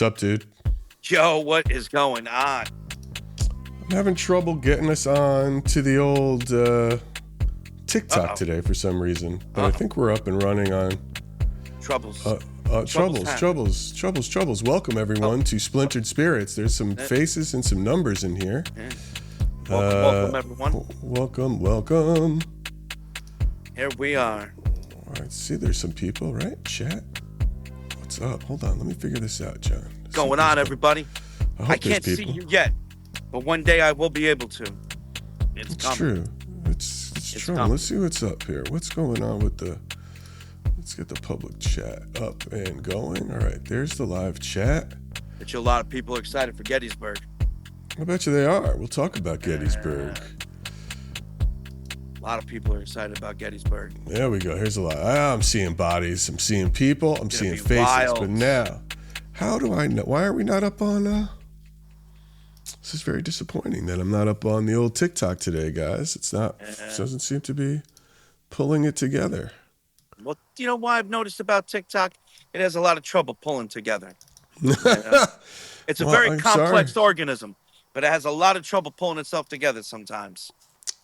What's up, dude? Yo, what is going on? I'm having trouble getting us on to the old TikTok today for some reason. But I think we're up and running on... Troubles. Troubles. Welcome, everyone, to Splintered Spirits. There's some faces and some numbers in here. Welcome, everyone. Welcome. Here we are. All right, see, there's some people, right? Chat. What's up? Hold on, let me figure this out, John. What's going on, everybody? I can't see you yet, but one day I will be able to. It's coming. True. It's true. Coming. Let's see what's up here. What's going on with the... Let's get the public chat up and going. All right, there's the live chat. Bet you a lot of people are excited for Gettysburg. I bet you they are. We'll talk about Gettysburg. A lot of people are excited about Gettysburg. There we go. Here's a lot. I'm seeing bodies. I'm seeing people. I'm seeing faces. Wild. But now, how do I know? Why are we not up on... This is very disappointing that I'm not up on the old TikTok today, guys. It's not... It doesn't seem to be pulling it together. Well, you know why I've noticed about TikTok? It has a lot of trouble pulling together. You know? It's a very complex organism, but it has a lot of trouble pulling itself together sometimes.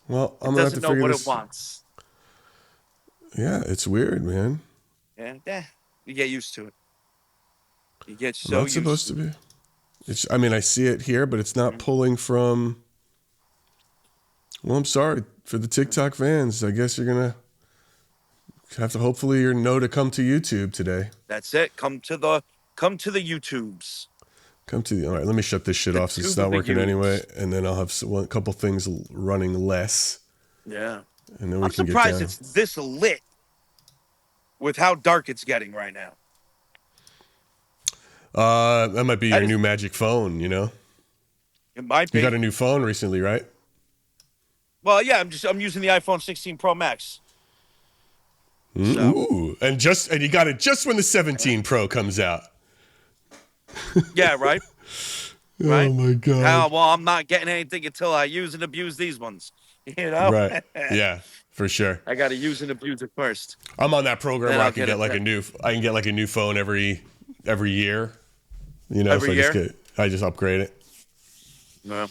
Well, it doesn't know what it wants. Yeah, it's weird, man. Yeah, you get used to it. You get so used to it. It's supposed to be. I mean, I see it here, but it's not pulling from... Well, I'm sorry for the TikTok fans. I guess you're going to have to hopefully know to come to YouTube today. That's it. Come to the YouTubes. All right, let me shut this shit off since it's not working anyway, and then I'll have a couple things running less. Yeah. And then I'm surprised it's this lit with how dark it's getting right now. That might be your new magic phone, you know? It might be. You got a new phone recently, right? Well, yeah, I'm using the iPhone 16 Pro Max. Ooh, and you got it just when the 17 Pro comes out. Yeah, right? Right? Oh, my God. Well, I'm not getting anything until I use and abuse these ones. You know? Right. Yeah, for sure. I got to use and abuse it first. I'm on that program where I can get like a new phone every year. You know, every year? I just upgrade it. Yeah.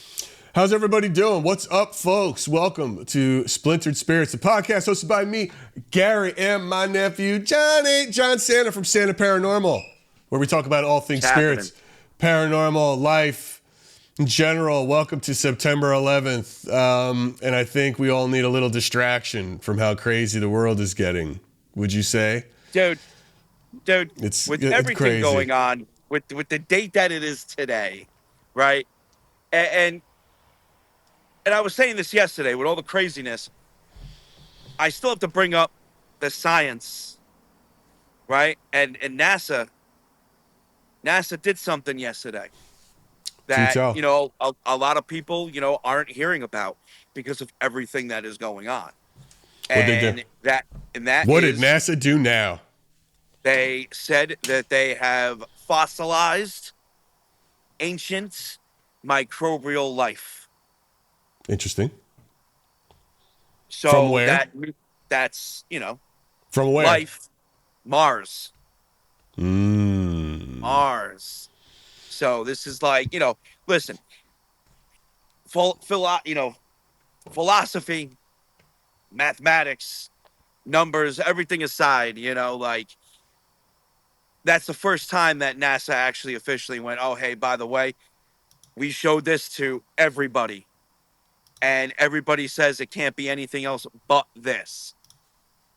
How's everybody doing? What's up, folks? Welcome to Splintered Spirits, the podcast hosted by me, Gary, and my nephew, John Santa from Santa Paranormal, where we talk about all things spirits, paranormal, life in general. Welcome to September 11th. And I think we all need a little distraction from how crazy the world is getting. Would you say? Dude, it's everything crazy going on, with the date that it is today, right? And I was saying this yesterday with all the craziness, I still have to bring up the science, right? And NASA did something yesterday that, you know, a lot of people, you know, aren't hearing about because of everything that is going on. What did NASA do now? They said that they have fossilized ancient microbial life. Interesting. So from where? That's, you know, from where? Life, Mars. Mars. So this is like, you know, listen, philosophy, mathematics, numbers, everything aside, you know, like, that's the first time that NASA actually officially went, oh, hey, by the way, we showed this to everybody. And everybody says it can't be anything else but this.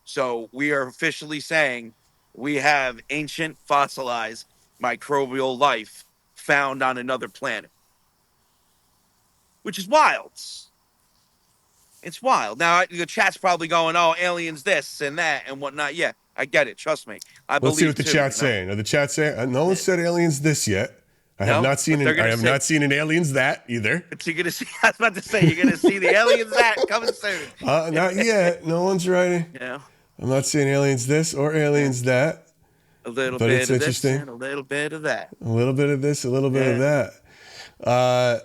So we are officially saying we have ancient fossilized microbial life found on another planet. Which is wild. It's wild. Now, the chat's probably going, oh, aliens this and that and whatnot. Yeah, I get it. Trust me. Let's see what the chat's saying. Are the chat saying? No one said aliens this yet. I have not seen not seen an aliens that either. But you're gonna see. I was about to say you're gonna see the aliens that coming soon. Not yet. No one's writing. Yeah. I'm not seeing aliens this or aliens that. A little bit of this and a little bit of that. A little bit of this, a little bit of that.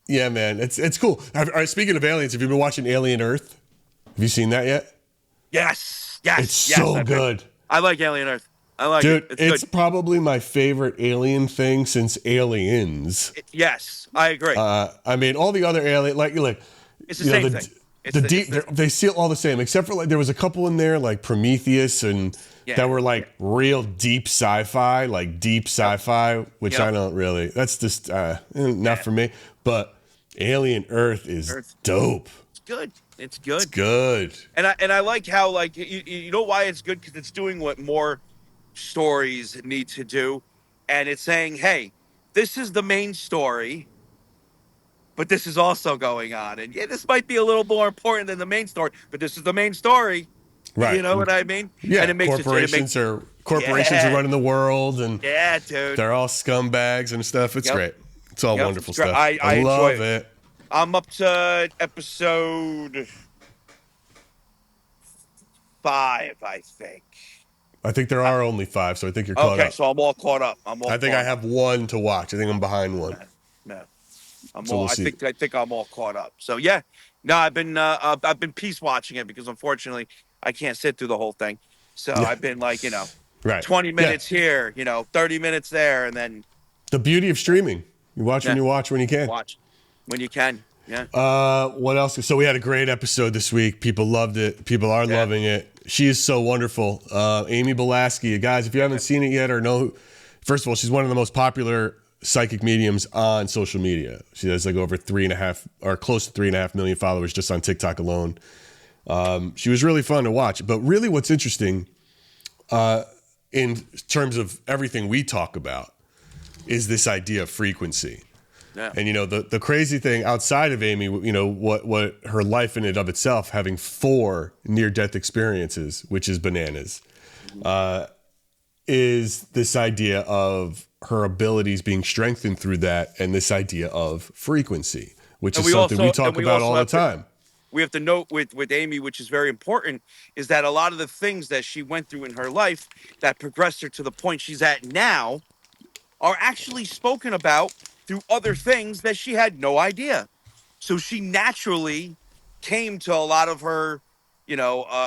Yeah, man, it's cool. All right, speaking of aliens, have you been watching Alien Earth? Have you seen that yet? Yes. It's so good. I like Alien Earth. I like Dude, it. it's Good. probably my favorite alien thing since Aliens. Yes, I agree. I mean, all the other alien, like It's the same thing. the deep, they feel all the same, except for like there was a couple in there like Prometheus and Yeah. that were like real deep sci-fi, which Yep. I don't really. That's just not for me. But Alien Earth is dope. It's good. It's good. It's good. And I like how like you know why it's good, because it's doing what more stories need to do, and it's saying, hey, this is the main story, but this is also going on, and yeah, this might be a little more important than the main story, but this is the main story. You Right. know what I mean? Yeah. And it makes corporations are running the world, and yeah, dude. they're all scumbags and stuff. It's great. It's all wonderful stuff. I love enjoy it. I'm up to episode 5, I think. I think there are only 5, so I think you're caught up. Okay, so I'm all caught up. I think I have 1 to watch. I think I'm behind 1. No, We'll see. I think I'm all caught up. So yeah, no, I've been piece watching it because unfortunately I can't sit through the whole thing. So I've been like, right. 20 minutes here, 30 minutes there, and then The beauty of streaming. You watch when you watch when you can. watch when you can. Yeah. What else? So we had a great episode this week. People loved it. People are loving it. She is so wonderful. Amie Balesky. Guys, if you haven't seen it yet or know, first of all, she's one of the most popular psychic mediums on social media. She has like over 3.5 or close to 3.5 million followers just on TikTok alone. She was really fun to watch. But really what's interesting in terms of everything we talk about is this idea of frequency. Yeah. And, the crazy thing outside of Amie, what her life in and of itself, having 4 near-death experiences, which is bananas, is this idea of her abilities being strengthened through that, and this idea of frequency, which is something we talk about all the time. We have to note with Amie, which is very important, is that a lot of the things that she went through in her life that progressed her to the point she's at now are actually spoken about through other things that she had no idea. So she naturally came to a lot of her,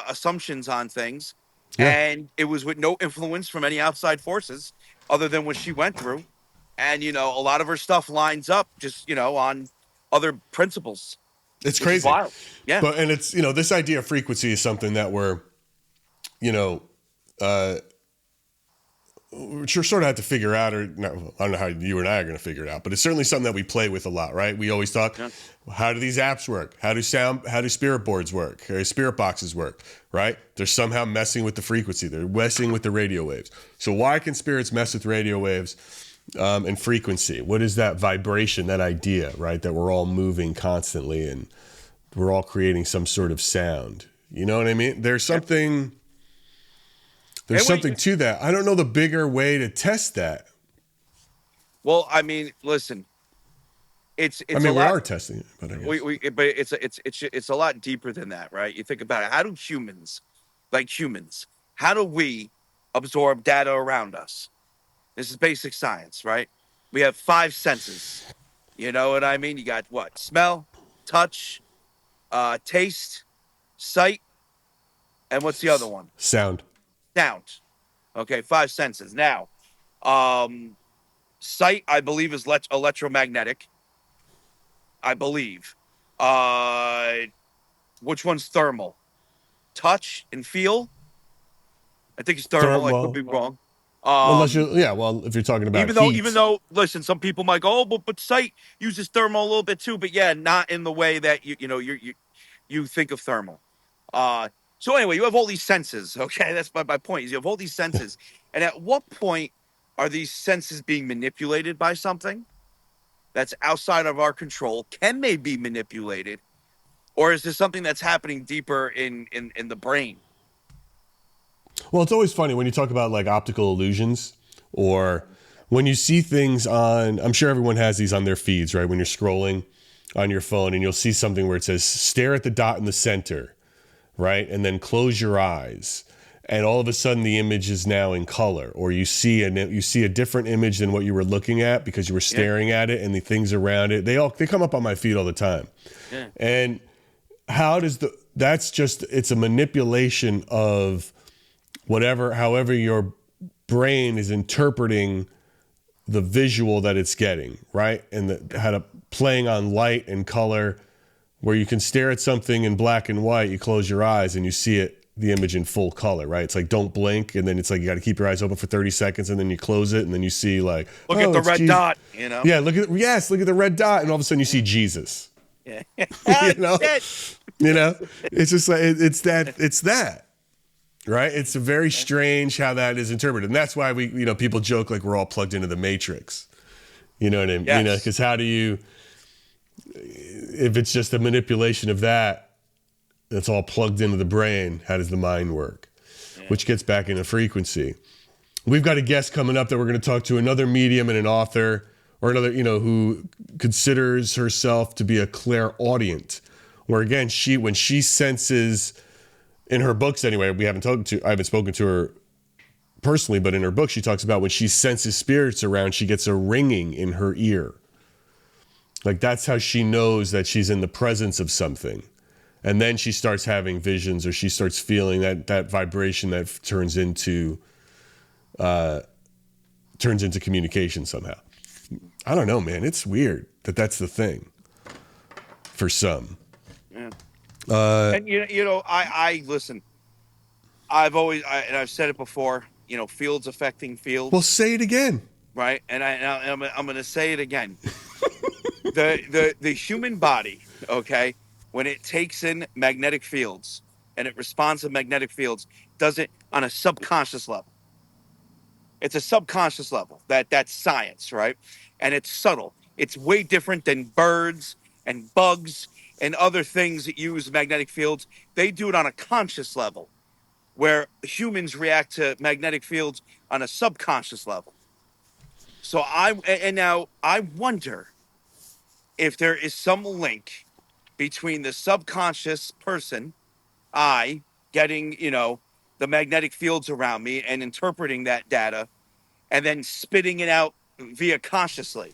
assumptions on things. Yeah. And it was with no influence from any outside forces other than what she went through. And, a lot of her stuff lines up just, on other principles. It's crazy. Wild. Yeah. But, and it's, this idea of frequency is something that we're sort of have to figure out, or no, I don't know how you and I are going to figure it out, but it's certainly something that we play with a lot, right? We always talk, how do these apps work? How do spirit boards work? Or spirit boxes work, right? They're somehow messing with the frequency. They're messing with the radio waves. So why can spirits mess with radio waves and frequency? What is that vibration, that idea, right? That we're all moving constantly and we're all creating some sort of sound. You know what I mean? There's something... There's something to that. I don't know the bigger way to test that. Well, I mean, listen, it's I mean, we are testing it, but I guess. It's a lot deeper than that, right? You think about it. How do humans, how do we absorb data around us? This is basic science, right? We have 5 senses. You know what I mean? You got what? Smell, touch, taste, sight, and what's the other one? Sound. Okay, 5 senses. Now, sight, I believe, is electromagnetic. I believe. Which one's thermal? Touch and feel? I think it's thermal. I could be wrong. If you're talking about even though, listen, some people might go, oh, but sight uses thermal a little bit too, but yeah, not in the way that you think of thermal. So anyway, you have all these senses, okay? That's my point. Is you have all these senses. And at what point are these senses being manipulated by something that's outside of our control? Can they be manipulated? Or is this something that's happening deeper in the brain? Well, it's always funny when you talk about like optical illusions, or when you see things on, I'm sure everyone has these on their feeds, right? When you're scrolling on your phone and you'll see something where it says, stare at the dot in the center. Right? And then close your eyes. And all of a sudden the image is now in color, or you see a different image than what you were looking at because you were staring at it, and the things around it, they come up on my feed all the time. Yeah. And it's a manipulation of however your brain is interpreting the visual that it's getting, right? And how to playing on light and color, where you can stare at something in black and white, you close your eyes and you see it, the image in full color, right? It's like, don't blink. And then it's like, you got to keep your eyes open for 30 seconds and then you close it. And then you see like, look at the red dot, you know? Yeah. Look at the red dot. And all of a sudden you see Jesus, Yeah. you know, it's just like, it's that, right? It's a very strange how that is interpreted. And that's why people joke like we're all plugged into the Matrix, you know what I mean? Yes. You know, because how do you, if it's just a manipulation of that, that's all plugged into the brain, how does the mind work? Yeah. Which gets back into frequency. We've got a guest coming up that we're going to talk to, another medium and an author, or another, who considers herself to be a clairaudient, where again, when she senses, in her books anyway, I haven't spoken to her personally, but in her book, she talks about when she senses spirits around, she gets a ringing in her ear. Like that's how she knows that she's in the presence of something. And then she starts having visions, or she starts feeling that vibration that turns into communication somehow. I don't know, man. It's weird that's the thing for some. Yeah. And I listen. I've said it before. Fields affecting fields. Well, say it again. Right, and I'm going to say it again. the human body, okay, when it takes in magnetic fields and it responds to magnetic fields, does it on a subconscious level. It's a subconscious level. That's science, right? And it's subtle. It's way different than birds and bugs and other things that use magnetic fields. They do it on a conscious level, where humans react to magnetic fields on a subconscious level. So now I wonder if there is some link between the subconscious person, I getting, the magnetic fields around me and interpreting that data and then spitting it out via consciously.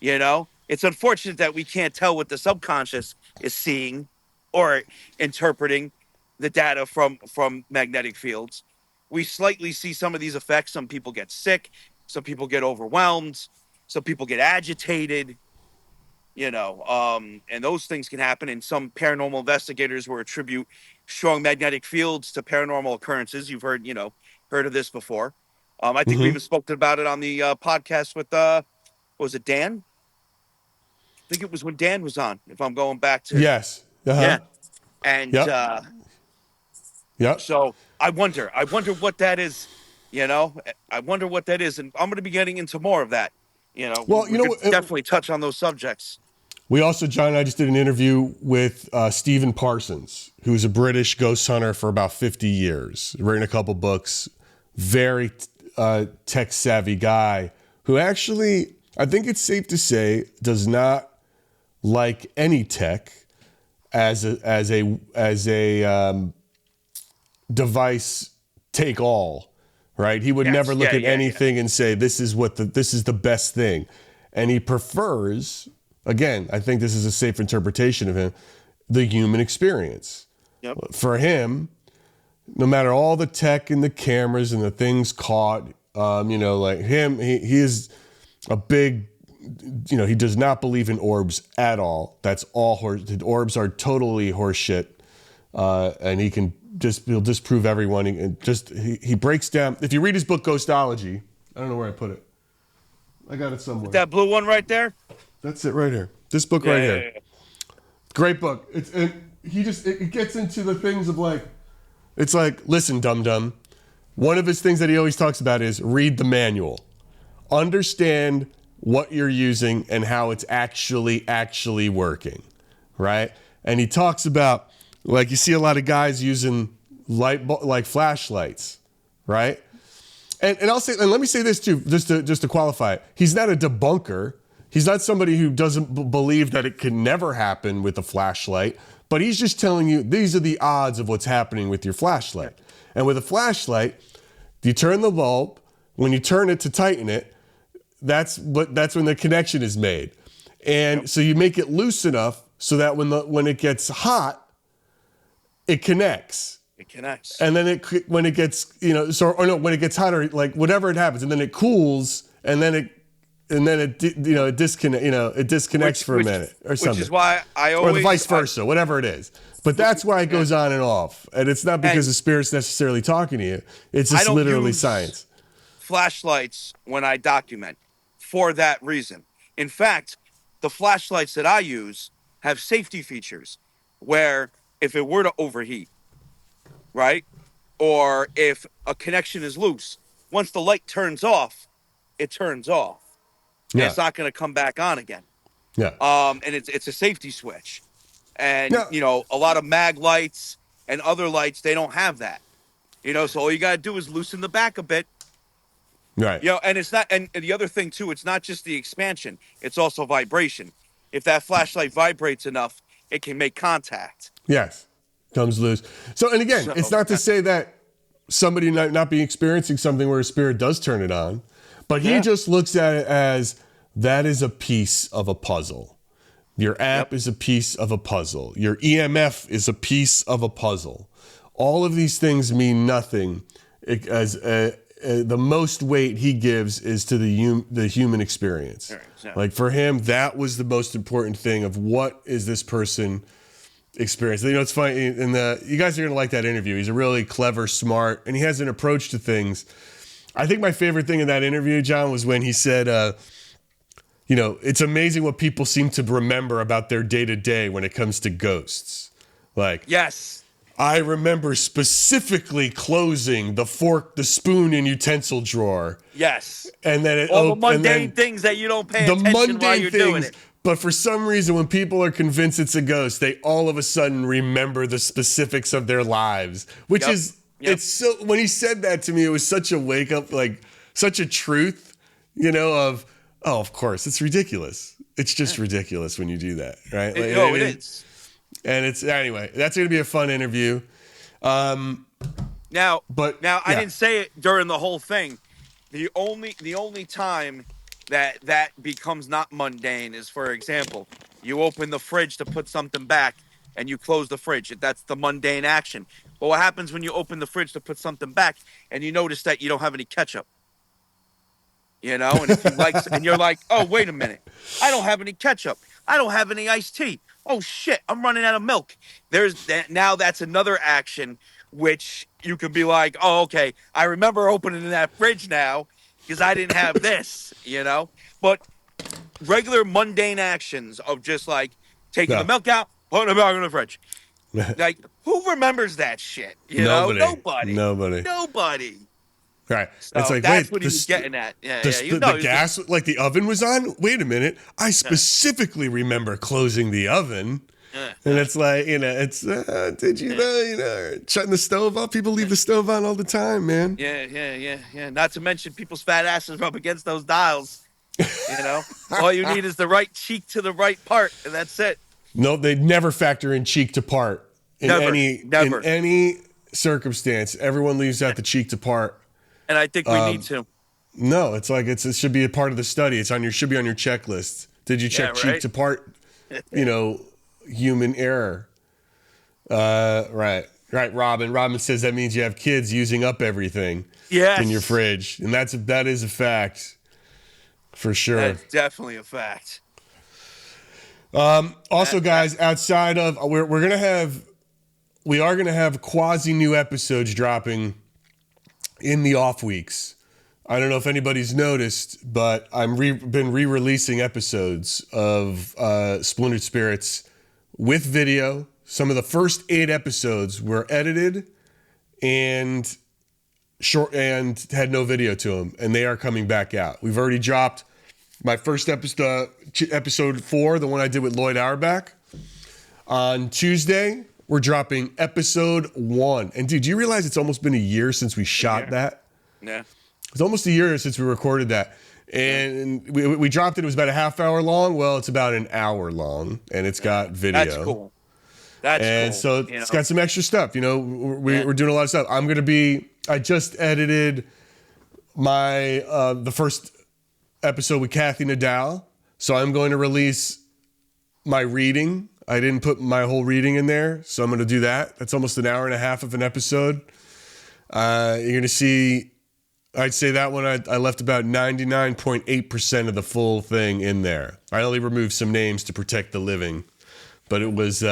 It's unfortunate that we can't tell what the subconscious is seeing or interpreting the data from magnetic fields. We slightly see some of these effects. Some people get sick. Some people get overwhelmed. Some people get agitated. And those things can happen. And some paranormal investigators will attribute strong magnetic fields to paranormal occurrences. You've heard of this before. I think we even spoke about it on the podcast with, was it Dan? I think it was when Dan was on, if I'm going back to. Yes. Uh-huh. Yeah. And yep. So I wonder what that is, I wonder what that is. And I'm going to be getting into more of that. Well, we could definitely touch on those subjects. We also, John and I just did an interview with Stephen Parsons, who's a British ghost hunter for about 50 years, written a couple books, very tech savvy guy who actually, I think it's safe to say, does not like any tech as a device take all, right? He would never look at anything and say, this is the best thing. And he prefers, again, I think this is a safe interpretation of him, the human experience. Yep. For him, no matter all the tech and the cameras and the things caught, like him, he is a big, he does not believe in orbs at all. That's all orbs are totally horse shit. And he'll disprove everyone. And he breaks down. If you read his book, Ghostology, I don't know where I put it. I got it somewhere. That blue one right there? That's it right here. This book right here. Yeah. Great book. It gets into the things of like, it's like, listen, dum-dum. One of his things that he always talks about is read the manual. Understand what you're using and how it's actually working, right? And he talks about, like, you see a lot of guys using like flashlights, right? And I'll say, and let me say this too, just to qualify it. He's not a debunker. He's not somebody who doesn't believe that it can never happen with a flashlight, but he's just telling you these are the odds of what's happening with your flashlight. And with a flashlight, you turn the bulb. When you turn it to tighten it, that's when the connection is made. And so you make it loose enough so that when it gets hot, it connects. It connects. And then when it gets, when it gets hotter, like whatever it happens, and then it cools, and then it disconnects for a minute or something. Which is why I or always... the vice versa, whatever it is. But that's why it goes on and off. And it's not because the spirit's necessarily talking to you. It's just literally science. Flashlights when I document for that reason. In fact, the flashlights that I use have safety features where if it were to overheat, right? Or if a connection is loose, once the light turns off, it turns off. And it's not going to come back on again. Yeah. And it's a safety switch. And, a lot of mag lights and other lights, they don't have that. So all you got to do is loosen the back a bit. Right. And it's not, and the other thing too, it's not just the expansion, it's also vibration. If that flashlight vibrates enough, it can make contact. Yes. Comes loose. So, and again, it's not to say that somebody not be experiencing something where a spirit does turn it on, but he just looks at it as that is a piece of a puzzle. Your app is a piece of a puzzle. Your EMF is a piece of a puzzle. All of these things mean nothing the most weight he gives is to the human experience. Right, like for him, that was the most important thing of what is this person experiencing. It's funny, and you guys are going to like that interview. He's a really clever, smart, and he has an approach to things. I think my favorite thing in that interview, John, was when he said, it's amazing what people seem to remember about their day-to-day when it comes to ghosts. Like, yes. I remember specifically closing the fork, the spoon, and utensil drawer. Yes. And then all the mundane things that you don't pay attention while you're doing it. But for some reason, when people are convinced it's a ghost, they all of a sudden remember the specifics of their lives, which is, it's so, when he said that to me, it was such a wake up, like such a truth, of course, it's ridiculous. It's just ridiculous when you do that, right? It is. And anyway, that's going to be a fun interview. I didn't say it during the whole thing. The only time that becomes not mundane is, for example, you open the fridge to put something back and you close the fridge. That's the mundane action. But what happens when you open the fridge to put something back and you notice that you don't have any ketchup? And if you and you're like, oh, wait a minute, I don't have any ketchup. I don't have any iced tea. Oh shit, I'm running out of milk. There's that. Now that's another action which you could be like, oh, okay, I remember opening that fridge now because I didn't have this, But regular mundane actions of just like taking the milk out, putting it back in the fridge. Like, who remembers that shit? Nobody. Right. So it's like, that's what he was getting at. The gas, like the oven was on? Wait a minute. I specifically remember closing the oven. And it's like, did you know, shutting the stove off? People leave the stove on all the time, man. Yeah. Not to mention people's fat asses rub against those dials. All you need is the right cheek to the right part, and that's it. No, they never factor in cheek to part. In any circumstance, everyone leaves out the cheek to part. And I think we need to. No, it's like it should be a part of the study. Should be on your checklist. Did you check cheek to part? Human error. Right. Robin says that means you have kids using up everything in your fridge, and that is a fact for sure. That's definitely a fact. Also, guys, outside of we are gonna have quasi new episodes dropping in the off weeks. I don't know if anybody's noticed, but I've been re-releasing episodes of Splintered Spirits with video. Some of the first 8 episodes were edited and short and had no video to them, and they are coming back out. We've already dropped my first episode 4, the one I did with Lloyd Auerbach. On Tuesday, we're dropping episode 1. And dude, do you realize it's almost been a year since we shot that? Yeah. It's almost a year since we recorded that. And we dropped it. It was about a half hour long. Well, it's about an hour long, and it's got video. That's cool. And so it's got some extra stuff. We're doing a lot of stuff. I just edited the first episode with Kathy Nadal. So I'm going to release my reading I didn't put my whole reading in there, so I'm going to do that. That's almost an hour and a half of an episode. You're going to see, I'd say that one I left about 99.8% of the full thing in there. I only removed some names to protect the living, but it was,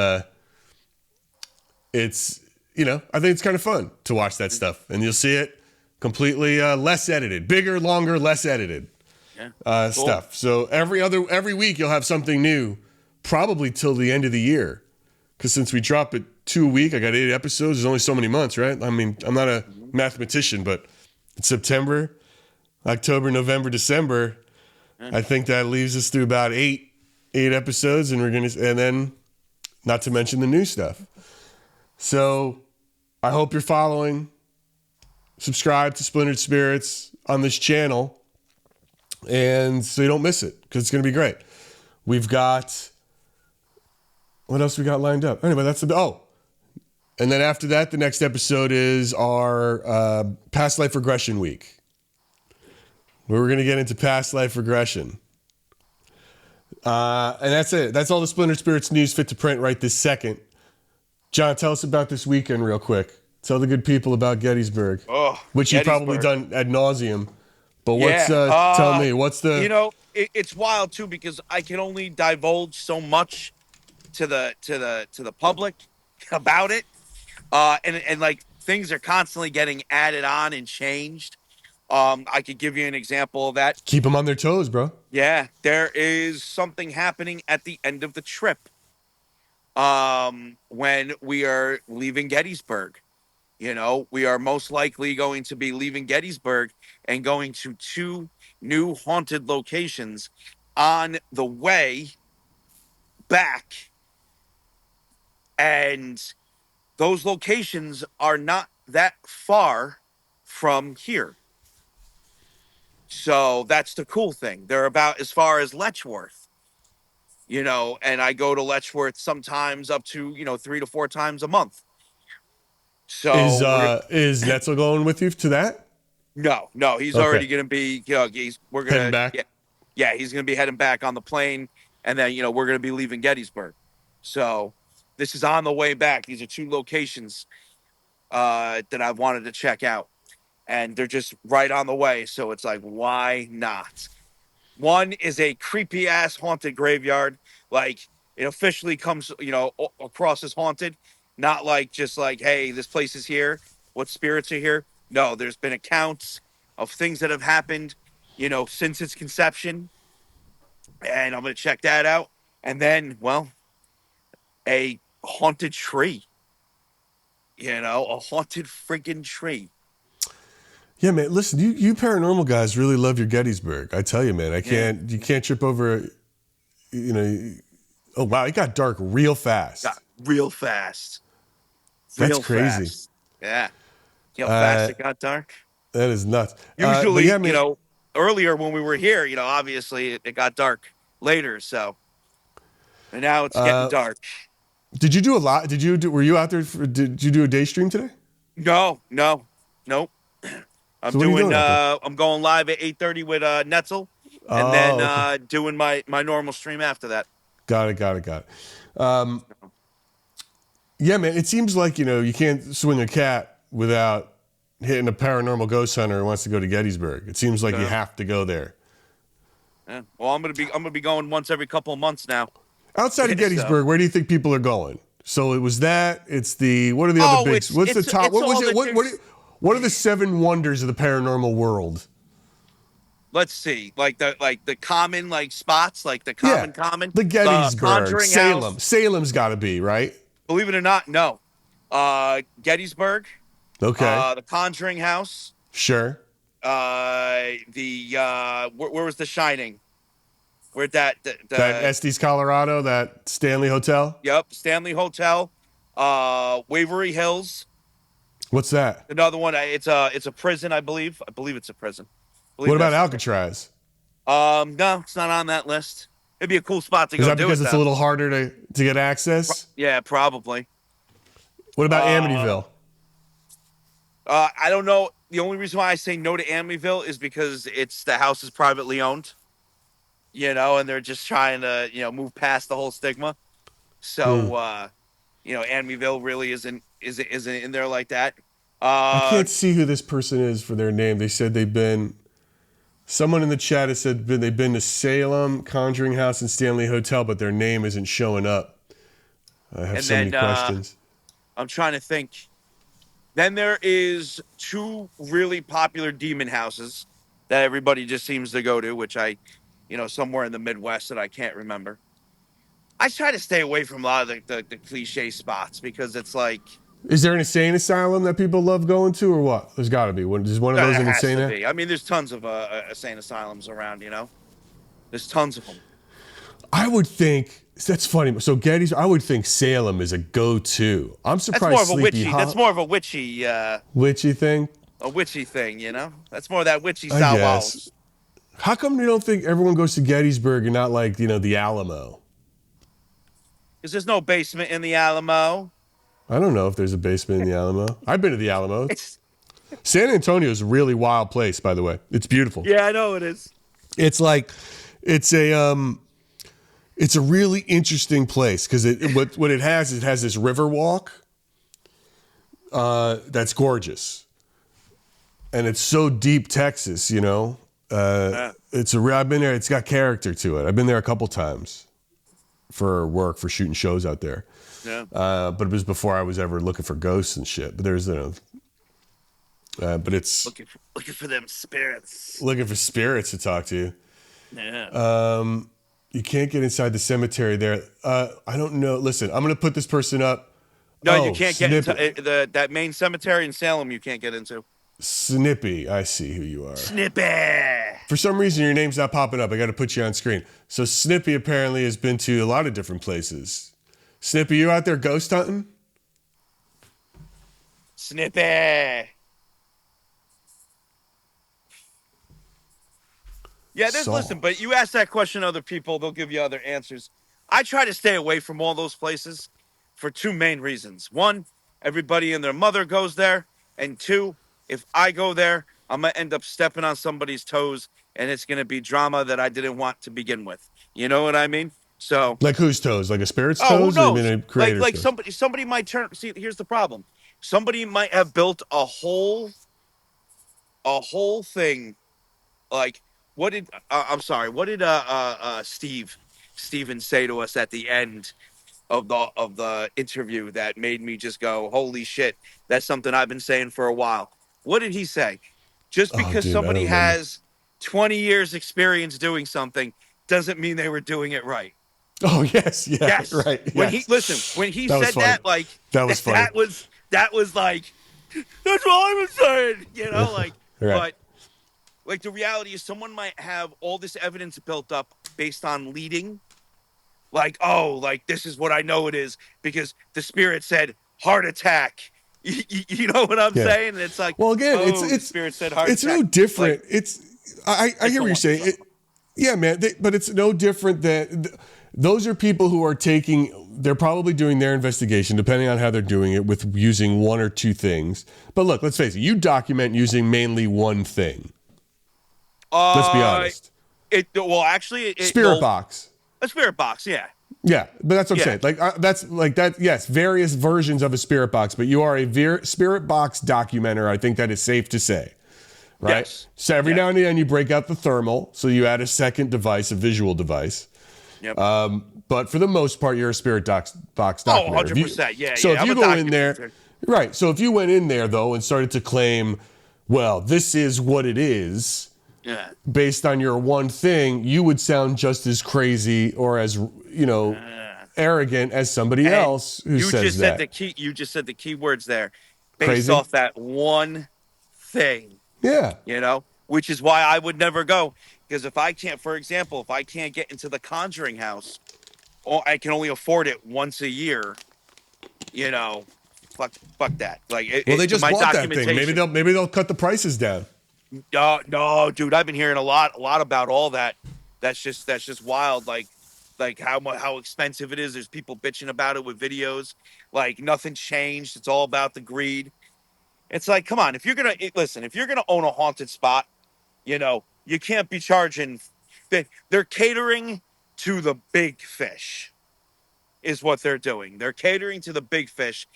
it's, I think it's kind of fun to watch that stuff, and you'll see it completely less edited, bigger, longer, less edited cool. Stuff. So every week you'll have something new, probably till the end of the year, because since we drop it 2 a week, I got 8 episodes. There's only so many months, right? I mean, I'm not a mathematician, but it's September, October, November, December. I think that leaves us through about eight episodes, and and then not to mention the new stuff. So I hope you're following. Subscribe to Splintered Spirits on this channel, and so you don't miss it, because it's going to be great. We've got, what else we got lined up? Anyway, and then after that, the next episode is our past life regression week, where we're going to get into past life regression. And that's it. That's all the Splintered Spirits news fit to print right this second. John, tell us about this weekend real quick. Tell the good people about Gettysburg, which you've probably done ad nauseum. But what's tell me, what's the? It's wild too, because I can only divulge so much to the public about it, and like things are constantly getting added on and changed. I could give you an example of that. Keep them on their toes, bro. Yeah, there is something happening at the end of the trip. When we are leaving Gettysburg. We are most likely going to be leaving Gettysburg and going to 2 new haunted locations on the way back. And those locations are not that far from here. So that's the cool thing. They're about as far as Letchworth, and I go to Letchworth sometimes up to, 3 to 4 times a month. So is Netzel going with you to that? No, he's already going to be. We're going heading back. Yeah, he's going to be heading back on the plane, and then we're going to be leaving Gettysburg. So this is on the way back. These are 2 locations that I wanted to check out, and they're just right on the way. So it's like, why not? One is a creepy ass haunted graveyard. Like, it officially comes, across as haunted. Not like just like, hey, this place is here. What spirits are here? No, there's been accounts of things that have happened, since its conception. And I'm going to check that out. And then, well, a haunted tree. A haunted freaking tree. Yeah, man. Listen, you paranormal guys really love your Gettysburg. I tell you, man. You can't trip over. Oh wow, it got dark real fast. That's crazy. Fast. Yeah. You know how fast it got dark? That is nuts. Usually, earlier when we were here, obviously it got dark later. So, and now it's getting dark. Did you do a lot? Were you out there? Did you do a day stream today? No, nope. I'm going live at 8:30 with Netzel, and then doing my normal stream after that. Got it. Yeah, man. It seems like you can't swing a cat without hitting a paranormal ghost hunter who wants to go to Gettysburg. It seems like you have to go there. Yeah. Well, I'm gonna be going once every couple of months now. Outside of Gettysburg, where do you think people are going? So it was that. It's the what are the other big? What's the top? What was it? What are the 7 wonders of the paranormal world? Let's see, like the common spots, like the common. The Gettysburg, Salem. House. Salem's got to be right. Believe it or not, no. Gettysburg. Okay. The Conjuring House. Sure. Where was The Shining? Where that Estes, Colorado, that Stanley Hotel? Yep, Stanley Hotel. Waverly Hills. What's that? Another one. It's a prison, I believe. I believe it's a prison. What about Alcatraz? No, it's not on that list. It'd be a cool spot to go. Is that because it's a little harder to get access? Yeah, probably. What about Amityville? I don't know. The only reason why I say no to Amityville is because the house is privately owned. And they're just trying to, move past the whole stigma. Hmm. So Amityville really isn't in there like that. I Uh, can't see who this person is for their name. They said they've been. Someone in the chat has said they've been to Salem, Conjuring House, and Stanley Hotel, but their name isn't showing up. I have and so many then questions. I'm trying to think. Then there is two really popular demon houses that everybody just seems to go to, which somewhere in the Midwest that I can't remember. I try to stay away from a lot of the cliche spots because it's like Is there an insane asylum that people love going to, or what? There's got to be. Is one of those there an has to insane? be. I mean, there's tons of insane asylums around. There's tons of them. I would think that's funny. So Getty's, I would think Salem is a go-to. I'm That's more surprised of a Sleepy witchy. Hollow. That's more of a witchy. Witchy thing. A witchy thing. That's more of that witchy I style guess. walls. How come you don't think everyone goes to Gettysburg and not like the Alamo? Because there's no basement in the Alamo. I don't know if there's a basement in the Alamo. I've been to the Alamo. It's San Antonio is a really wild place, by the way. It's beautiful. Yeah, I know it is. It's like it's a really interesting place because what it has this river walk that's gorgeous, and it's so deep Texas. Yeah. I've been there. It's got character to it. I've been there a couple times for work, for shooting shows out there. Yeah. But it was before I was ever looking for ghosts and shit. But there's but it's Looking for them spirits. looking for spirits to talk to you. Yeah. You can't get inside the cemetery there. I don't know. Listen, I'm gonna put this person up. No, Oh, you can't get into that main cemetery in Salem. You can't get into. Snippy. I see who you are. Snippy. For some reason, your name's not popping up. I got to put you on screen. So Snippy apparently has been to a lot of different places. Snippy, you out there ghost hunting? Snippy. Yeah, listen, but you ask that question to other people, they'll give you other answers. I try to stay away from all those places for two main reasons. One, everybody and their mother goes there. And two, if I go there, I'm going to end up stepping on somebody's toes and it's going to be drama that I didn't want to begin with. You know what I mean? So, Like whose toes? Like a spirit's who toes? Or you knows? mean a creator's Like toes? somebody might turn. See, here's the problem. Somebody might have built a whole thing. Like, what did I'm sorry? What did Steven say to us at the end of the interview that made me just go, "Holy shit!" That's something I've been saying for a while. What did he say? Just Oh, because dude, I don't somebody remember. has 20 years experience doing something doesn't mean they were doing it right. Oh, yes. Yeah, Yes. right. When Yes. when he That was said funny. that, like That was funny. that was like that's what I was saying, like Right. but like the reality is someone might have all this evidence built up based on leading. Like, oh, like this is what I know it is because the spirit said heart attack. You know what I'm Yeah. saying? And it's like, Well, again, oh, the it's spirit said heart it's attack. no different. Like, I hear what you're saying. Yeah, man. But it's no different than those are people who are taking. They're probably doing their investigation, depending on how they're doing it, with using one or two things. But look, let's face it. You document using mainly one thing. Let's be honest. Spirit box. A spirit box, yeah. Yeah, but that's what I'm Yeah. saying. Like that's like that. Yes, various versions of a spirit box, but you are a spirit box documenter. I think that is safe to say, right? Yes. So every Yeah. now and then you break out the thermal, so you add a second device, a visual device. Yep. But for the most part, you're a spirit box documenter. 100%. Yeah. So yeah. if I'm you a go in there, documenter. right? So if you went in there though and started to claim, well, this is what it is. Yeah. Based on your one thing, you would sound just as crazy or as arrogant as somebody else who says that. You just said the key words there, based Crazy? off that one thing. Yeah. Which is why I would never go. Because if I can't, for example, if I can't get into the Conjuring house, or I can only afford it once a year, fuck that. Like, Well, they just my bought that thing. documentation. Maybe they'll cut the prices down. No, dude, I've been hearing a lot about all that. That's just wild. Like how expensive it is. There's people bitching about it with videos. Like nothing's changed. It's all about the greed. It's like, come on, if you're gonna own a haunted spot, you can't be charging. They're catering to the big fish. is what they're doing. They're catering to the big fish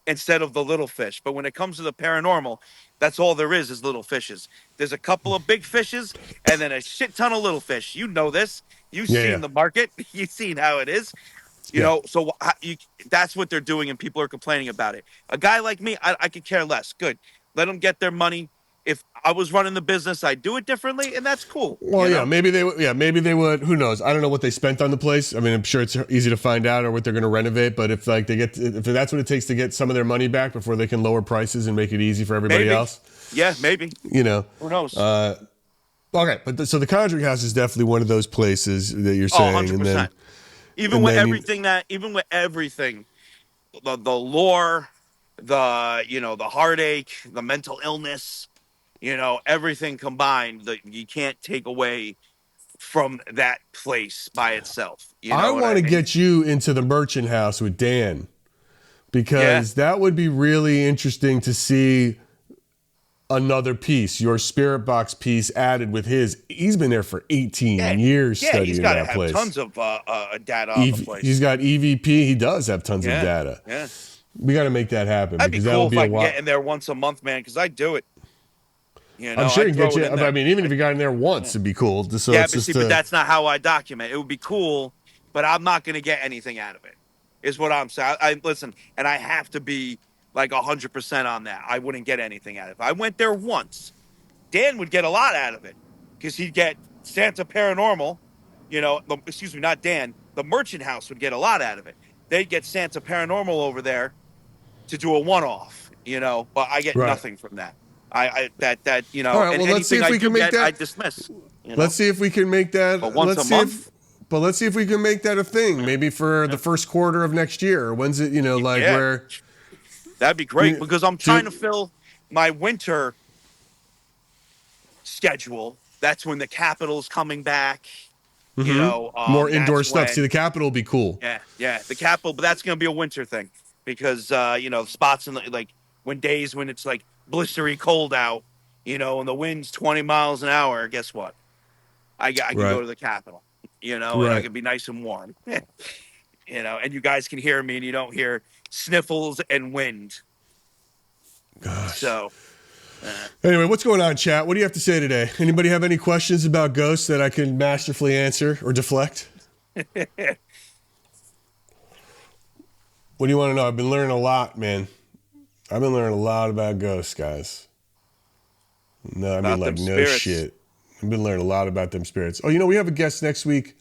instead of the little fish. But when it comes to the paranormal, that's all there is little fishes. There's a couple of big fishes and then a shit ton of little fish. You know this. You've Yeah, yeah, seen the market. You've seen how it is. yeah. So that's what they're doing, and people are complaining about it. A guy like me, I could care less. Good. Let them get their money. If I was running the business, I'd do it differently, and that's cool. Well, yeah, maybe they would. Yeah, maybe they would. Who knows? I don't know what they spent on the place. I mean, I'm sure it's easy to find out or what they're going to renovate. But if if that's what it takes to get some of their money back before they can lower prices and make it easy for everybody else. Yeah, maybe. You know, who knows? Okay, but so the Conjuring House is definitely one of those places that you're saying, 100%. and then even with everything, the lore, the heartache, the mental illness, everything combined, that you can't take away from that place by itself. I want to get you into the Merchant House with Dan, because that would be really interesting to see another piece, your spirit box piece added with his. He's been there for 18 years studying that place. He's got to have tons of data on the place. He's got EVP. He does have tons of data. Yeah. We got to make that happen. That'd be cool if I can get in there once a month, man, because I do it. I'm sure you can get you. I mean, even if you got in there once, it'd be cool. So but that's not how I document. It would be cool, but I'm not going to get anything out of it, is what I'm saying. I listen, and I have to be like 100% on that. I wouldn't get anything out of it. I went there once. Dan would get a lot out of it because he'd get Santa Paranormal. Excuse me, not Dan. The Merchant House would get a lot out of it. They'd get Santa Paranormal over there to do a one-off, but I get nothing from that. All right, well, let's see if we can make that. I dismiss. Let's see if we can make that. But once a month. But let's see if we can make that a thing. Maybe for the first quarter of next year. Or when's it? Where. That'd be great because I'm trying to fill my winter schedule. That's when the Capitol's coming back. More indoor stuff. See, the Capitol will be cool. Yeah, the Capitol, but that's going to be a winter thing because spots in when it's like blistery cold out, and the wind's 20 miles an hour. Guess what? I can go to the Capitol, and I can be nice and warm, and you guys can hear me and you don't hear sniffles and wind. Gosh. So. Anyway, what's going on, chat? What do you have to say today? Anybody have any questions about ghosts that I can masterfully answer or deflect? What do you want to know? I've been learning a lot, man. I've been learning a lot about ghosts, guys. No, I mean, like, no shit. I've been learning a lot about them spirits. Oh, we have a guest next week.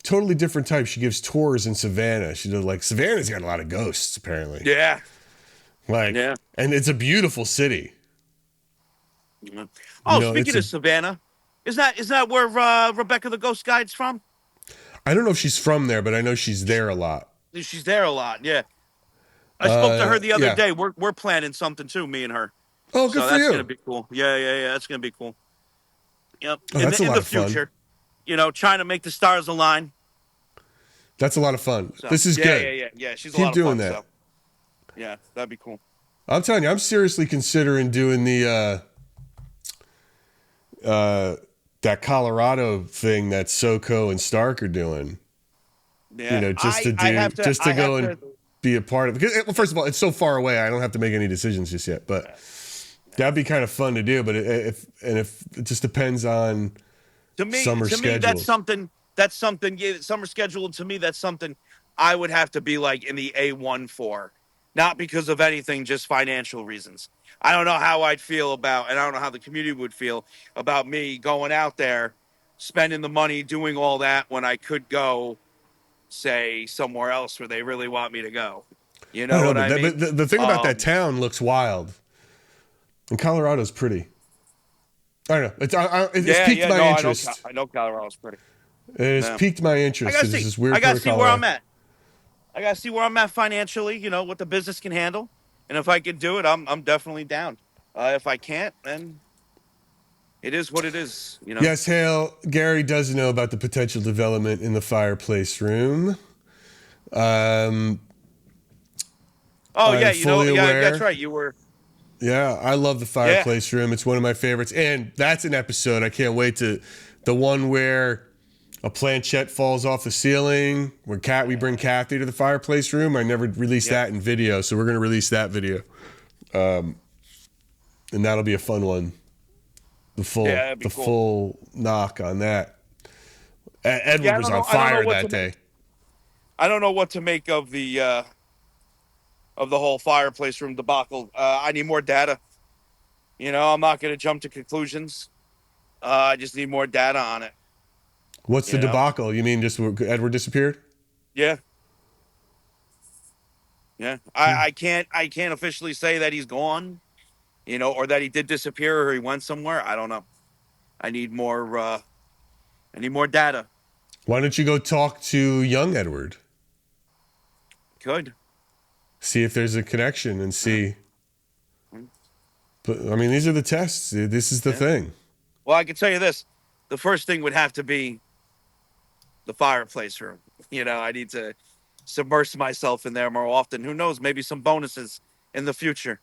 Totally different type. She gives tours in Savannah. She does, Savannah's got a lot of ghosts, apparently. Yeah. And it's a beautiful city. Oh, speaking of Savannah, is that where Rebecca the Ghost Guide's from? I don't know if she's from there, but I know she's there a lot. She's there a lot, yeah. I spoke to her the other day. We're planning something too, me and her. Oh, good for you. That's gonna be cool. Yeah. That's gonna be cool. Yep. In the future, trying to make the stars align. That's a lot of fun. So, this is good. Yeah. She's Keep a lot doing of fun, that. So. Yeah, that'd be cool. I'm telling you, I'm seriously considering doing the that Colorado thing that SoCo and Stark are doing. Yeah, just to go and be a part of it. Because, well, first of all, it's so far away, I don't have to make any decisions just yet. But that'd be kind of fun to do. But if it just depends on summer schedule. To me, that's something. Yeah, summer schedule. To me, that's something I would have to be like in the A1 for. Not because of anything, just financial reasons. I don't know how I'd feel about, and I don't know how the community would feel about me going out there, spending the money, doing all that when I could go, say, somewhere else where they really want me to go. You know what I mean? But the thing about that town looks wild. And Colorado's pretty. I don't know. It's piqued my interest. I know Colorado's pretty. It has piqued my interest. I gotta see where I'm at. I gotta see where I'm at financially, what the business can handle. And if I can do it, I'm definitely down. If I can't, then it is what it is. Yes, Hale. Gary does know about the potential development in the fireplace room. Yeah, that's right. You were. Yeah, I love the fireplace room. It's one of my favorites. And that's an episode I can't wait to. The one where A planchette falls off the ceiling. We bring Kathy to the fireplace room. I never released that in video, so we're going to release that video. And that'll be a fun one. The full knock on that. Edward was on fire that day. I don't know what to make of the whole fireplace room debacle. I need more data. I'm not going to jump to conclusions. I just need more data on it. What's the debacle? You mean just Edward disappeared? Yeah. Yeah. I can't officially say that he's gone, or that he did disappear or he went somewhere. I don't know. I need more data. Why don't you go talk to young Edward? Could. See if there's a connection and see. But I mean, these are the tests. This is the thing. Well, I can tell you this. The first thing would have to be the fireplace room. I need to submerge myself in there more often. Who knows? Maybe some bonuses in the future.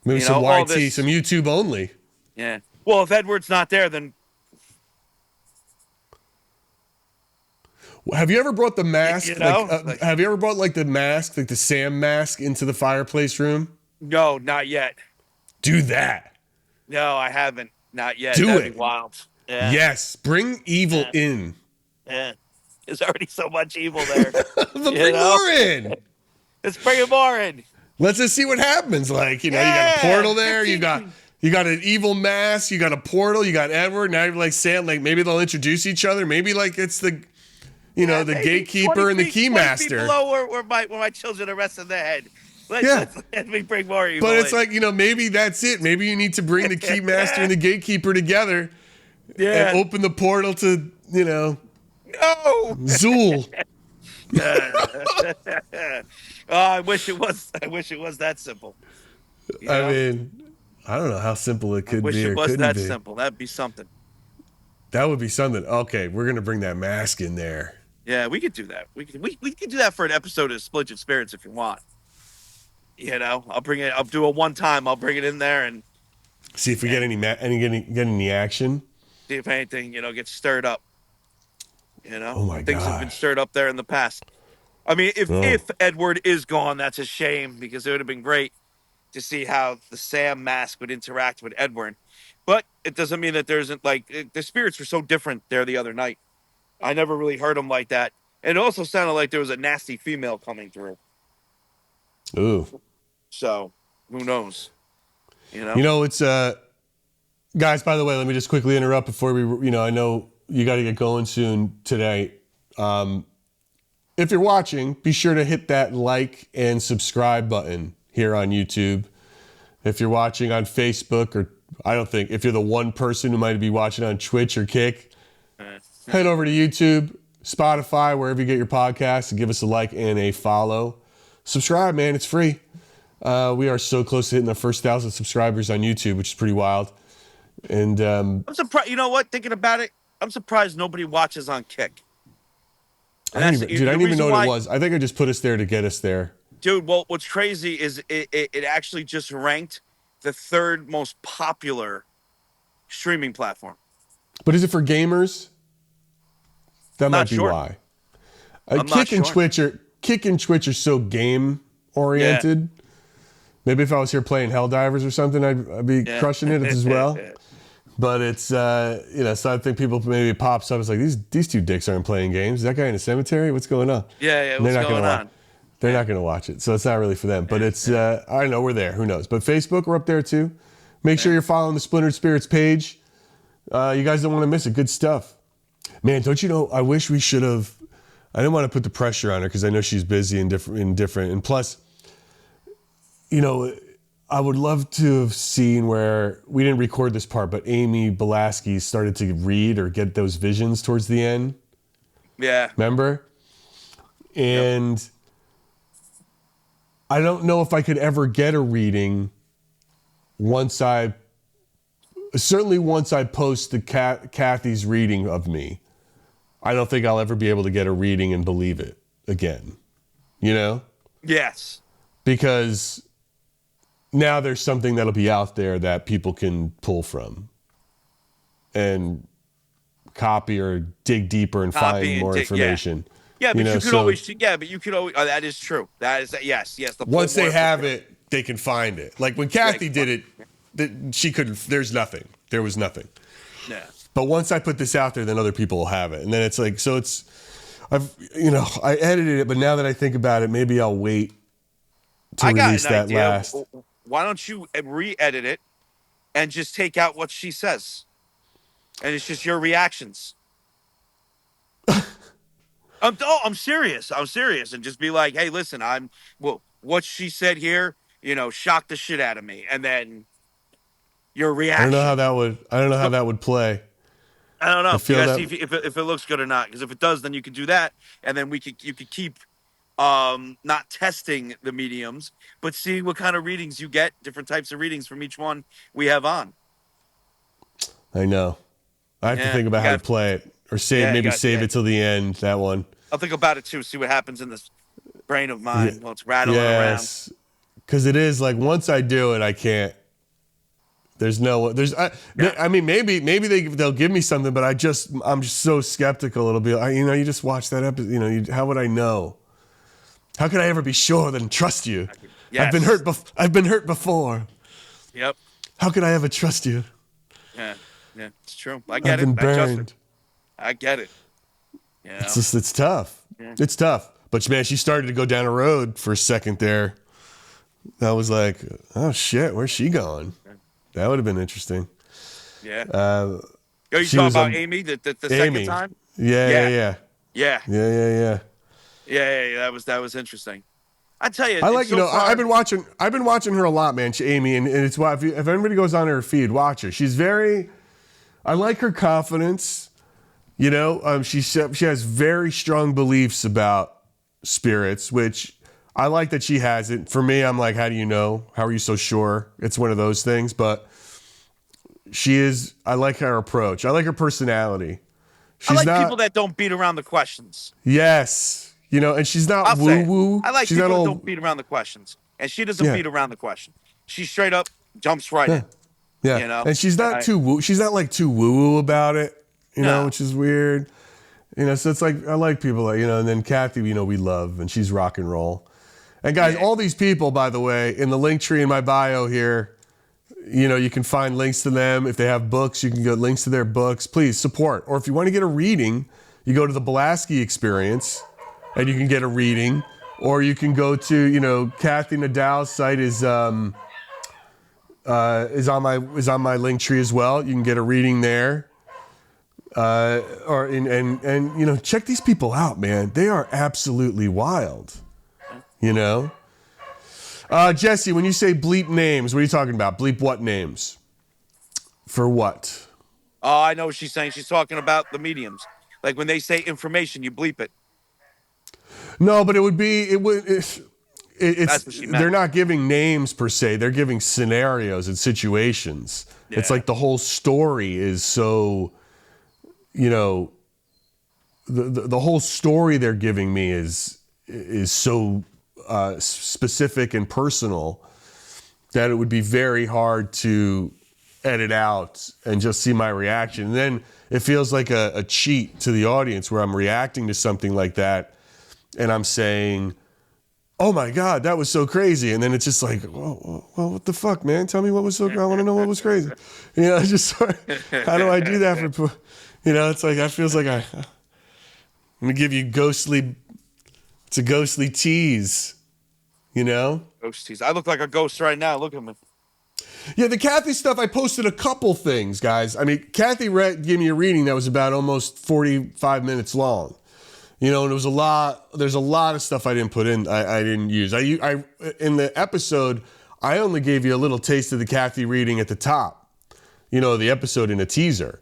Maybe some YT, some YouTube only. Yeah. Well, if Edward's not there, then. Have you ever brought the mask? Have you ever brought the mask, like the Sam mask, into the fireplace room? No, not yet. Do that. No, I haven't. Not yet. That'd be wild. Yeah. Yes. Bring evil in. Yeah. There's already so much evil there. But bring more in. Let's bring it more in. Let's just see what happens. You got a portal there. You got an evil mask. You got a portal. You got Edward. Now you're Sam. Maybe they'll introduce each other. Maybe it's the, the gatekeeper and the keymaster. Below where my children are resting their head. Let me bring more evil. But it's maybe that's it. Maybe you need to bring the keymaster and the gatekeeper together. Yeah. And open the portal to No. Zool. I wish it was that simple. I mean, I don't know how simple it could be. I wish it was that simple. That'd be something. That would be something. Okay, we're gonna bring that mask in there. Yeah, we could do that. We could do that for an episode of Splintered Spirits if you want. I'll bring it. I'll do it one time. I'll bring it in there and see if we get any action. See if anything gets stirred up. Oh my things have been stirred up there in the past. I mean, if Edward is gone, that's a shame because it would have been great to see how the Sam mask would interact with Edward. But it doesn't mean that there isn't the spirits were so different there the other night. I never really heard them like that. And it also sounded like there was a nasty female coming through. Ooh. So who knows? It's guys. By the way, let me just quickly interrupt before we. I know you got to get going soon today. If you're watching, be sure to hit that like and subscribe button here on YouTube. If you're watching on Facebook, or if you're the one person who might be watching on Twitch or Kick, head over to YouTube, Spotify, wherever you get your podcasts, and give us a like and a follow. Subscribe, man. It's free. We are so close to hitting the first 1,000 subscribers on YouTube, which is pretty wild. And I'm surprised. You know what? Thinking about it, I'm surprised nobody watches on Kick. I didn't even know what it was. I think I just put us there to get us there. Dude, well, what's crazy is it actually just ranked the third most popular streaming platform. But is it for gamers? That might be why. Kick and Twitch are so game oriented. Yeah. Maybe if I was here playing Helldivers or something, I'd be crushing it as well. But it's so I think people maybe pops up. It's like these two dicks aren't playing games. Is that guy in a cemetery? What's going on? Yeah. What's going on? They're not going to watch it, so it's not really for them. But it's I don't know. We're there. Who knows? But Facebook, we're up there too. Make sure you're following the Splintered Spirits page. You guys don't want to miss it. Good stuff, man. Don't you know? I wish we should have. I didn't want to put the pressure on her because I know she's busy and different. And plus, I would love to have seen where we didn't record this part, but Amie Balesky started to read or get those visions towards the end. Yeah. Remember? And I don't know if I could ever get a reading once I post Kathy's reading of me. I don't think I'll ever be able to get a reading and believe it again. Yes. Because now there's something that'll be out there that people can pull from. And copy or dig deeper and find Copy and more dig. Yeah. information. Yeah, You but know, you could so always. Yeah, but you could always. Oh, that is true. That is. Yes. Yes. The pull once they more have information. it, they can find it. Like when Yeah, Kathy did it, she couldn't. There's nothing. There was nothing. yeah. But once I put this out there, then other people will have it, and then it's like, so it's, I edited it, but now that I think about it, maybe I'll wait to I got release an that idea. last. Why don't you re-edit it and just take out what she says, and it's just your reactions. I'm serious. I'm serious, and just be like, "Hey, listen, what she said here, shocked the shit out of me," and then your I don't know how reaction. that would. I don't know how that would play. I don't I know. You feel gotta see that. if it looks good or not. Because if it does, then you could do that, and then you could keep not testing the mediums, but see what kind of readings you get, different types of readings from each one we have on. I know. I have to Yeah, think about how to play it, or save it till the end. That one. I'll think about it too. See what happens in this brain of mine while it's rattling around. Yes, because it is like once I do it, I can't. There's no. There's. I mean, maybe they'll give me something, but I'm just so skeptical. It'll be. You just watch that episode. How would I know? How could I ever be sure and trust you? Yes. I've been hurt before. Yep. How could I ever trust you? Yeah. Yeah. It's true. I get I've been it. burned. I get it. It's tough. Yeah. It's tough. But man, she started to go down a road for a second there. I was like, oh shit, where's she going? That would have been interesting. Yeah. Are you talking about Amie, the Amy. second time? Yeah. Yeah. That was interesting. I tell you, I like so far, I've been watching her a lot, man. Amy, and it's why if anybody goes on her feed, watch her. She's very. I like her confidence. She has very strong beliefs about spirits, which I like that she has it. For me, I'm like, how do you know? How are you so sure? It's one of those things, but she is. I like her approach. I like her personality. I like people that don't beat around the questions. Yes. And she's not woo-woo. I like she's people not that don't beat around the questions. And she doesn't beat around the question. She straight up jumps right in. Yeah. And she's not too woo. She's not like too woo-woo about it, which is weird. So it's like, I like people like, and then Kathy, we love, and she's rock and roll. And guys, all these people, by the way, in the link tree in my bio here, you can find links to them. If they have books, you can get links to their books. Please support. Or if you want to get a reading, you go to the Balesky Experience and you can get a reading. Or you can go to, Kathy Nadal's site is on my link tree as well. You can get a reading there. Check these people out, man. They are absolutely wild. Jesse, when you say bleep names, what are you talking about? Bleep what names? For what? Oh, I know what she's saying. She's talking about the mediums. Like when they say information, you bleep it. No, but it's That's what she meant. They're not giving names per se. They're giving scenarios and situations. Yeah. It's like the whole story is so, the whole story they're giving me is so specific and personal that it would be very hard to edit out and just see my reaction. And then it feels like a cheat to the audience where I'm reacting to something like that and I'm saying, oh my God, that was so crazy. And then it's just like, well, what the fuck, man? Tell me what was so crazy. I want to know what was crazy. It's just how do I do that for, it's like, that feels like I'm going to give you it's a ghostly tease, Ghost tease. I look like a ghost right now. Look at me. Yeah, the Kathy stuff, I posted a couple things, guys. I mean, Kathy gave me a reading that was about almost 45 minutes long. And there's a lot of stuff I didn't put in, I didn't use. I in the episode, I only gave you a little taste of the Kathy reading at the top, the episode in a teaser.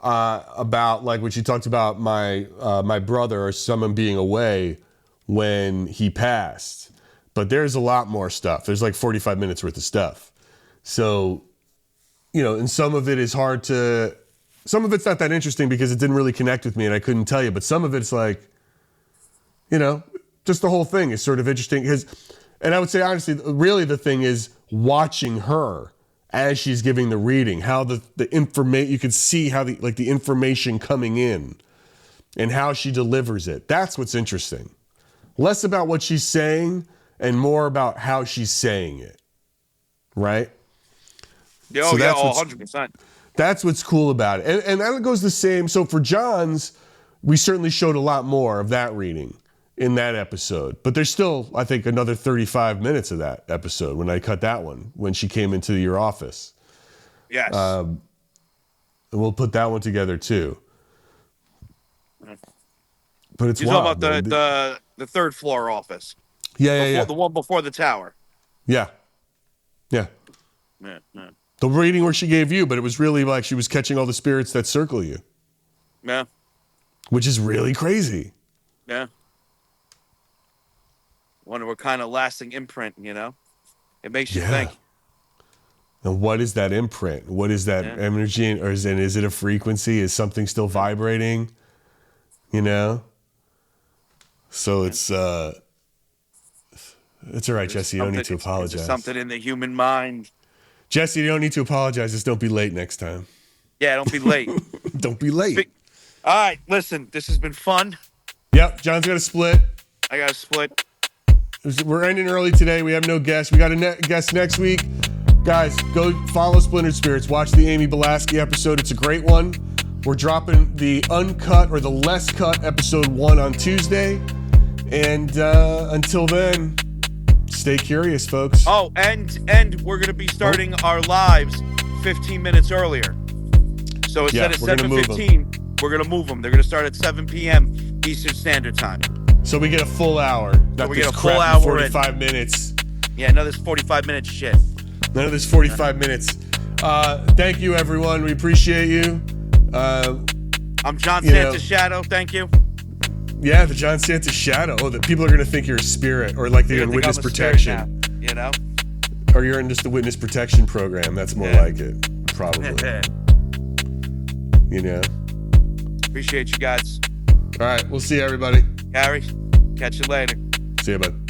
About like when she talked about my brother or someone being away when he passed. But there's a lot more stuff. There's like 45 minutes worth of stuff. So, and some of it is some of it's not that interesting because it didn't really connect with me and I couldn't tell you. But some of it's like, just the whole thing is sort of interesting. And I would say, honestly, really the thing is watching her as she's giving the reading, how the information, you could see how the information coming in and how she delivers it. That's what's interesting. Less about what she's saying and more about how she's saying it. Right? Oh, so yeah, 100%. That's what's cool about it. And that goes the same. So for John's, we certainly showed a lot more of that reading in that episode. But there's still, I think, another 35 minutes of that episode when I cut that one, when she came into your office. Yes. And we'll put that one together too. But it's You're wild. Talking about the third floor office. Yeah. The one before the tower. Yeah. Yeah. The reading where she gave you, but it was really like she was catching all the spirits that circle you. Yeah. Which is really crazy. Yeah. Wonder what kind of lasting imprint, you know? It makes you think. And what is that imprint? What is that energy? Or is it a frequency? Is something still vibrating? You know? So it's all right, Jesse. You don't need to apologize. There's something in the human mind. Jesse, you don't need to apologize. Just don't be late next time. Yeah, don't be late. Don't be late. All right, listen. This has been fun. Yep, John's got a split. I got a split. We're ending early today. We have no guests. We got a guest next week. Guys, go follow Splintered Spirits. Watch the Amie Balesky episode. It's a great one. We're dropping the uncut or the less cut episode 1 on Tuesday. And until then, stay curious, folks. Oh, and we're going to be starting our lives 15 minutes earlier. So instead of 7:15, we're going to move them. They're going to start at 7 p.m. Eastern Standard Time. So we get a full hour. So we get a full hour. 45 minutes. Yeah, none of this 45-minute shit. None of this 45 minutes. Thank you, everyone. We appreciate you. I'm John Santa's shadow. Thank you. Yeah, the John Santa shadow. Oh, that people are going to think you're a spirit, or like they're in witness protection. Now, you know? Or you're in just the witness protection program. That's more like it, probably. You know? Appreciate you guys. All right, we'll see you, everybody. Gary, catch you later. See you, bud.